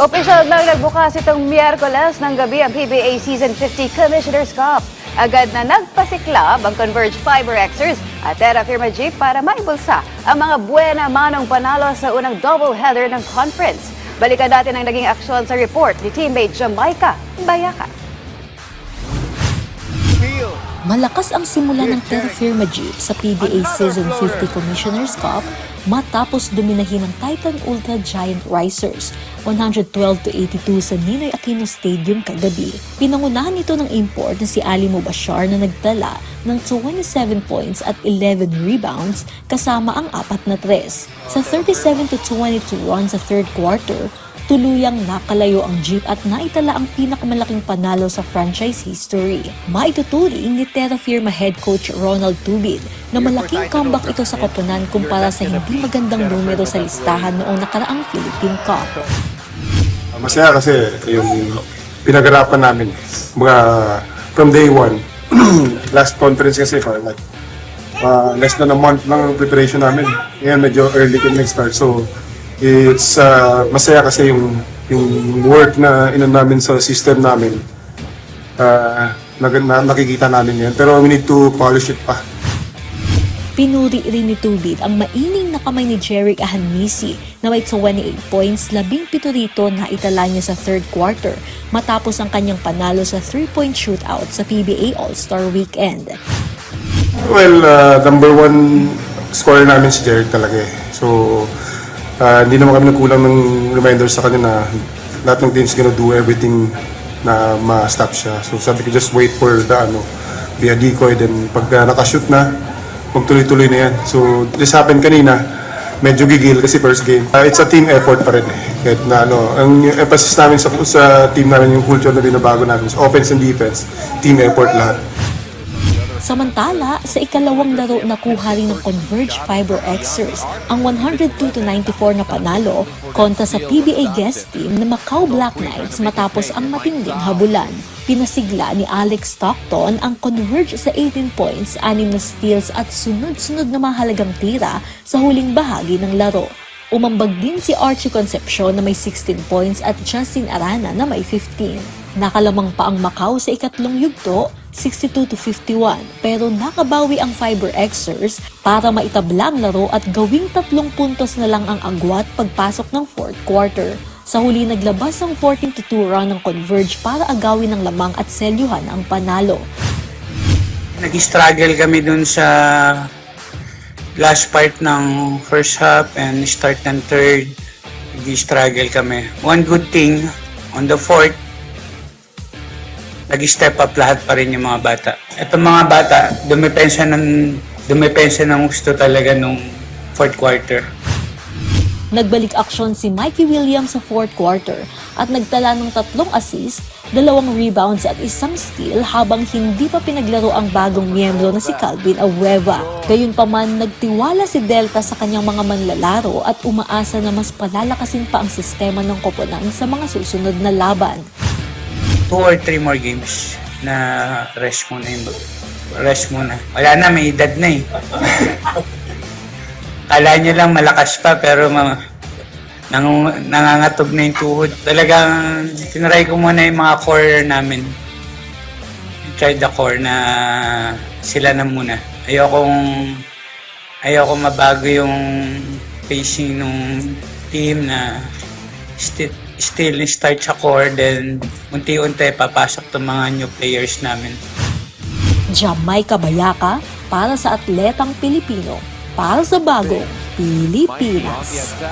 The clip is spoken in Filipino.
Opisyal nang nagbukas itong Miyerkules ng gabi ang PBA Season 50 Commissioner's Cup. Agad na nagpasiklab ang Converge Fiber Xers at Terra Firma Jeep para maibulsa ang mga buena manong panalo sa unang doubleheader ng conference. Balikan natin ang naging aksyon sa report ni teammate Jamaica Bayaka. Malakas ang simula ng Terra Firma Jeep sa PBA Season 50 Commissioner's Cup matapos dominahin ng Titan Ultra Giant Risers 112-82 sa Ninoy Aquino Stadium kagabi. Pinangunahan nito ng import na si Ali Mubashar na nagtala ng 27 points at 11 rebounds kasama ang 4 na tres. Sa 37-22 run sa third quarter, tuluyang nakalayo ang Jeep at naitala ang pinakamalaking panalo sa franchise history. Maituturing ni Terra Firma head coach Ronald Tubid na malaking comeback ito sa koponan kumpara sa hindi magandang numero sa listahan noong nakaraang Philippine Cup. Masaya kasi yung pinag-arapan namin from day one. Last conference kasi for like less than a month lang ang preparation namin. Ngayon medyo early kami nag-start. So it's masaya kasi yung work na inan namin sa system namin. Nakikita namin yan. Pero we need to polish it pa. Pinuri rin ni Tubid ang maining na kamay ni Jerick Ahanmisi na may 28 points, 17 rito na itala niya sa third quarter matapos ang kanyang panalo sa 3-point shootout sa PBA All-Star Weekend. Well, number one scorer namin si Jerick talaga eh. So, hindi naman kami nagkulang ng reminders sa kanya na lahat ng teams gonna do everything na ma-stop siya. So sabi ko just wait for be a decoy, then pag nakashoot na, magtuloy-tuloy na yan. So this happened kanina, medyo gigil kasi first game. It's a team effort pa rin eh. Kahit na ang emphasis namin sa team namin, yung culture na binabago namin, so offense and defense, team effort lahat. Samantala, sa ikalawang laro nakuha rin ng Converge Fiber Xers ang 102-94 na panalo kontra sa PBA guest team na Macau Black Knights matapos ang matinding habulan. Pinasigla ni Alex Stockton ang Converge sa 18 points, 6 na steals at sunod-sunod na mahalagang tira sa huling bahagi ng laro. Umambag din si Archie Concepcion na may 16 points at Justin Arana na may 15. Nakalamang pa ang Macau sa ikatlong yugto, 62-51, pero nakabawi ang Fiber Xers para maitabla ang laro at gawing 3 puntos na lang ang agwat pagpasok ng fourth quarter. Sa huli naglabas ang 14-2 run ng Converge para agawin ng lamang at selyuhan ang panalo. Nag-struggle kami dun sa last part ng first half and start ng third. Nag-struggle kami. One good thing, on the fourth, nag-step up lahat pa rin yung mga bata. Itong mga bata, dumepensa ng gusto talaga nung fourth quarter. Nagbalik aksyon si Mikey Williams sa fourth quarter at nagtala ng 3 assist, 2 rebounds at 1 steal habang hindi pa pinaglaro ang bagong miyembro na si Calvin Abueva. Gayunpaman, nagtiwala si Delta sa kanyang mga manlalaro at umaasa na mas palalakasin pa ang sistema ng koponan sa mga susunod na laban. 2 or 3 more games na rest muna. Wala na, may edad na eh. Kala nyo lang malakas pa pero nangangatog na yung tuhod. Talagang tinaray ko muna yung mga core namin. I tried the core na sila na muna. Ayoko mabago yung pacing ng team na still start sa core, then unti-unti papasok itong mga new players namin. Jamaica Bayaka para sa atletang Pilipino, para sa bagong Pilipinas.